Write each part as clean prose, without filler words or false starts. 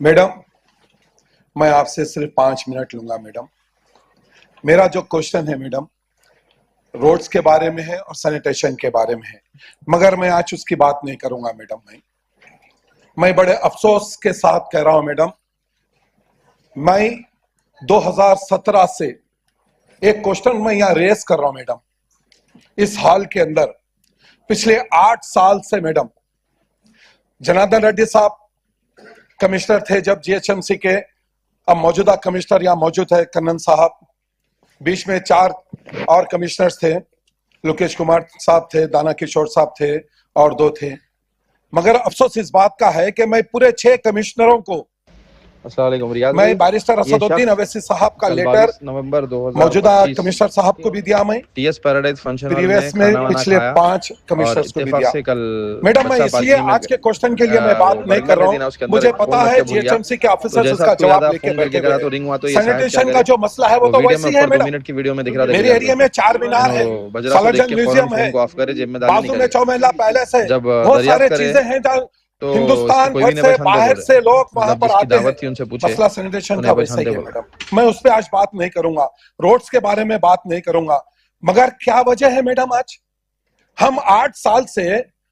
Madam, मैं आपसे सिर्फ 5 मिनट लूंगा मैडम। मेरा जो क्वेश्चन है मैडम, रोड्स के बारे में है और सैनिटेशन के बारे में है, मगर मैं आज उसकी बात नहीं करूंगा मैडम। मैं बड़े अफसोस के साथ कह रहा हूं मैडम, मैं 2017 से एक क्वेश्चन मैं यहां रेस कर रहा हूं मैडम। इस हॉल के अंदर पिछले 8 साल से मैडम, जनार्दन रेड्डी साहब कमिश्नर थे जब जीएचएमसी के, अब मौजूदा कमिश्नर यहाँ मौजूद है कन्नन साहब, बीच में 4 और कमिश्नर्स थे, लोकेश कुमार साहब थे, दाना किशोर साहब थे और 2 थे। मगर अफसोस इस बात का है कि मैं पूरे 6 कमिश्नरों को, मैं बैरिस्टर असदुद्दीन अवैसी साहब का लेटर नवंबर मौजूदा कमिश्नर साहब को भी दिया, मैं TS Paradise function hall previous में पिछले 5 कमिश्नर्स को भी दिया। मैडम, मैं इसलिए आज के क्वेश्चन के लिए मैं बात नहीं कर रहा हूँ, मुझे पता है जीएचएमसी के ऑफिसर्स उसका जवाब लेके बैठे हुए। सैनिटेशन का जो मसला है वो तो वैसे है मैडम। मेरे एरिया में 4 मीनार है, सालारजंग म्यूजियम है, बाजू में चौमेला पैलेस है, बहुत सारे चीजें हैं जहाँ तो हिंदुस्तान भर से बाहर से लोग वहां पर आते हैं। मसला सैनिटेशन का वैसे ही है मैडम। मैं उस पर आज बात नहीं करूंगा, रोड्स के बारे में बात नहीं करूंगा। मगर क्या वजह है मैडम, आज हम 8 साल से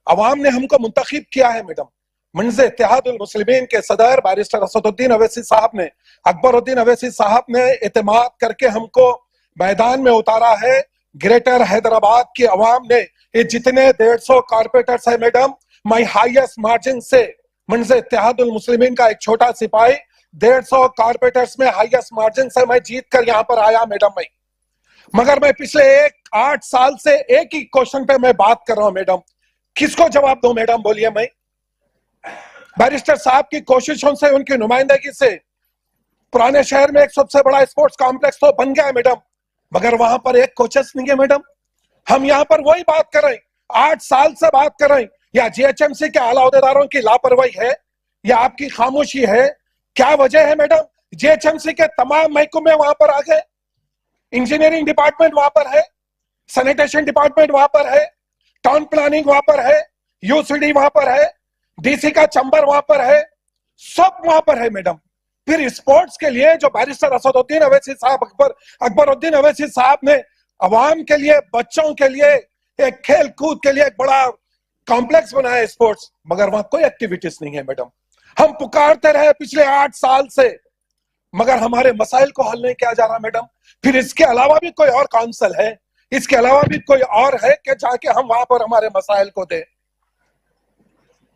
अवाम ने हमको मुंतखब किया है मैडम। मंज़े इत्तेहादुल मुस्लिमीन के सदर बैरिस्टर असदुद्दीन अवैसी साहब ने, अकबरुद्दीन अवैसी साहब ने एतमाद करके हमको मैदान में उतारा है। ग्रेटर हैदराबाद की अवाम ने, ये जितने 150 कारपोरेटर्स है मैडम, मैं हाईएस्ट मार्जिन से, मंज़े इत्तेहादुल मुस्लिमीन का एक छोटा सिपाही, 150 कारपोरेटर्स में हाईएस्ट मार्जिन से मैं जीत कर यहाँ पर आया मैडम। मगर मैं पिछले 8 साल से एक ही क्वेश्चन पे मैं बात कर रहा हूं मैडम। किसको जवाब दूं मैडम, बोलिए। मैं बैरिस्टर साहब की कोशिशों से, उनकी नुमाइंदगी से पुराने शहर में एक सबसे बड़ा स्पोर्ट्स कॉम्प्लेक्स तो बन गया है मैडम, मगर वहां पर एक कोचेस नहीं है मैडम। हम यहाँ पर वही बात कर रहे हैं, 8 साल से बात कर रहे हैं। या जीएचएमसी के आला अहदेदारों की लापरवाही है या आपकी खामोशी है? क्या वजह है मैडम? जीएचएमसी के तमाम महकमे वहां पर आ गए, इंजीनियरिंग डिपार्टमेंट वहां पर है, सैनिटेशन डिपार्टमेंट वहां पर है, टाउन प्लानिंग वहां पर है, यूसीडी वहां पर है, डीसी का चैम्बर वहां पर है, सब वहां पर है मैडम। फिर स्पोर्ट्स के लिए जो बैरिस्टर असदुद्दीन अवैसी साहब, अकबरुद्दीन अवैसी साहब ने अवाम के लिए, बच्चों के लिए, एक खेल कूद के लिए एक बड़ा कॉम्प्लेक्स बनाया है स्पोर्ट्स, मगर वहां कोई एक्टिविटीज नहीं है मैडम। हम पुकारते रहे पिछले 8 साल से, मगर हमारे मसाइल को हल नहीं किया जा रहा मैडम। फिर इसके अलावा भी कोई और काउंसिल है, इसके अलावा भी कोई और है कि जाके हम वहां पर हमारे मसाइल को दे?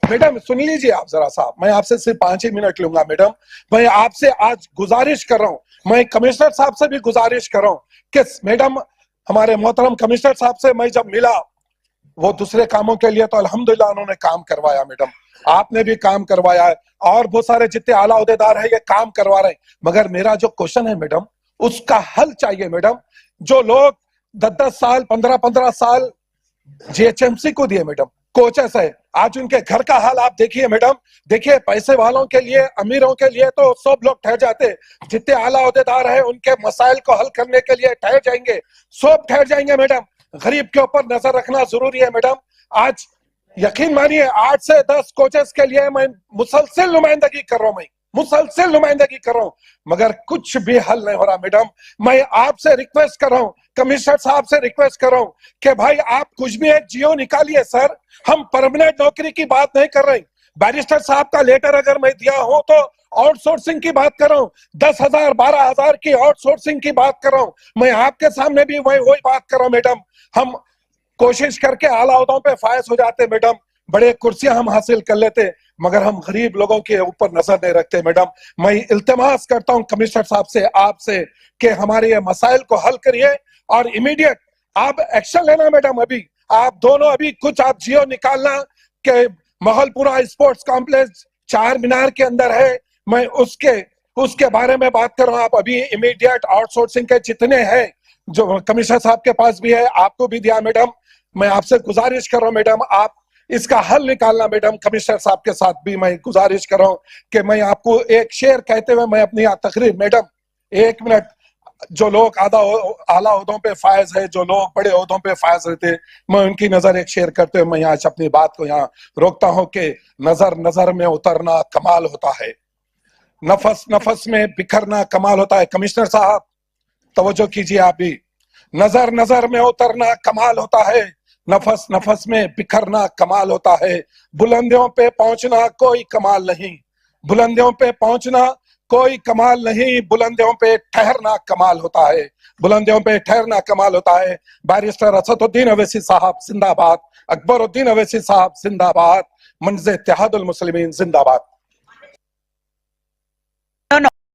मैडम सुन लीजिए आप जरा साहब, मैं आपसे सिर्फ 5 ही मिनट लूंगा मैडम। मैं आपसे आज गुजारिश कर रहा हूं, मैं कमिश्नर साहब से भी गुजारिश कर रहा हूं कि मैडम, हमारे मोहतरम कमिश्नर साहब से मैं जब मिला, वो दूसरे कामों के लिए तो अल्हम्दुलिल्लाह उन्होंने काम करवाया मैडम, आपने भी काम करवाया है और बहुत सारे जितने आला अहदेदार है ये काम करवा रहे हैं। मगर मेरा जो क्वेश्चन है मैडम, उसका हल चाहिए मैडम। जो लोग 10-10 साल, 15-15 साल जीएचएमसी को दिए मैडम, कोचेस है, आज उनके घर का हाल आप देखिए मैडम। देखिए, पैसे वालों के लिए, अमीरों के लिए तो सब लोग ठहर जाते, जितने आला अहदेदार है उनके मसाइल को हल करने के लिए ठहर जाएंगे, सब ठहर जाएंगे मैडम। गरीब के ऊपर नजर रखना जरूरी है मैडम। आज यकीन मानिए 8 से 10 कोचेस के लिए मैं मुसलसल नुमाइंदगी कर रहा हूं, मैं मुसलसल नुमाइंदगी कर रहा हूं, मगर कुछ भी हल नहीं हो रहा मैडम। मैं आपसे रिक्वेस्ट कर रहा हूं, कमिश्नर साहब से रिक्वेस्ट कर रहा हूं कि भाई आप कुछ भी एक जियो निकालिए सर। हम परमानेंट नौकरी की बात नहीं कर रहे। बैरिस्टर साहब का लेटर अगर मैं दिया हूं तो आउटसोर्सिंग की बात कर रहा हूं, 10,000 12,000 की आउटसोर्सिंग की बात कर रहा हूं। मैं आपके सामने भी वही बात कर रहा हूं मैडम। हम कोशिश करके आला ओहदों पे फायज हो जाते मैडम, बड़े कुर्सियां हम हासिल कर लेते, मगर हम गरीब लोगों के ऊपर नजर नहीं रखते मैडम। मैं इल्तिमास करता हूं कमिश्नर साहब से, आपसे, कि हमारे ये मसाइल को हल करिए और इमीडिएट आप एक्शन लेना मैडम। अभी आप दोनों अभी कुछ आप जियो निकालना कि महलपुरा स्पोर्ट्स कॉम्प्लेक्स 4 मीनार के अंदर है, मैं उसके बारे में बात कर रहा हूं। आप अभी इमीडिएट आउटसोर्सिंग के जितने हैं, जो कमिश्नर साहब के पास भी है, आपको भी दिया मैडम, मैं आपसे गुजारिश कर रहा हूं मैडम, आप इसका हल निकालना मैडम। कमिश्नर साहब के साथ भी मैं गुजारिश कर रहा हूं कि मैं आपको एक शेर कहते हुए मैं अपनी तकरीर मैडम, 1 मिनट, जो लोग आला ओहदों पे फायज है, जो लोग बड़े ओहदों पे फायज रहते, मैं उनकी नजर एक शेर करते हुए मैं यहाँ अपनी बात को यहाँ रोकता हूँ कि नजर नजर में उतरना कमाल होता है, नफस नफस में बिखरना कमाल होता है। कमिश्नर साहब तवज्जो कीजिए, आप भी। नजर नजर में उतरना कमाल होता है, नफस नफस में बिखरना कमाल होता है। बुलंदियों पे पहुंचना कोई कमाल नहीं, बुलंदियों पे पहुंचना कोई कमाल नहीं, बुलंदियों पे ठहरना कमाल होता है, बुलंदियों पे ठहरना कमाल होता है। बैरिस्टर असदुद्दीन अवैसी साहब जिंदाबाद, अकबरुद्दीन अवैसी साहब जिंदाबाद, मंज़ इत्तेहादुल मुस्लिमीन जिंदाबाद।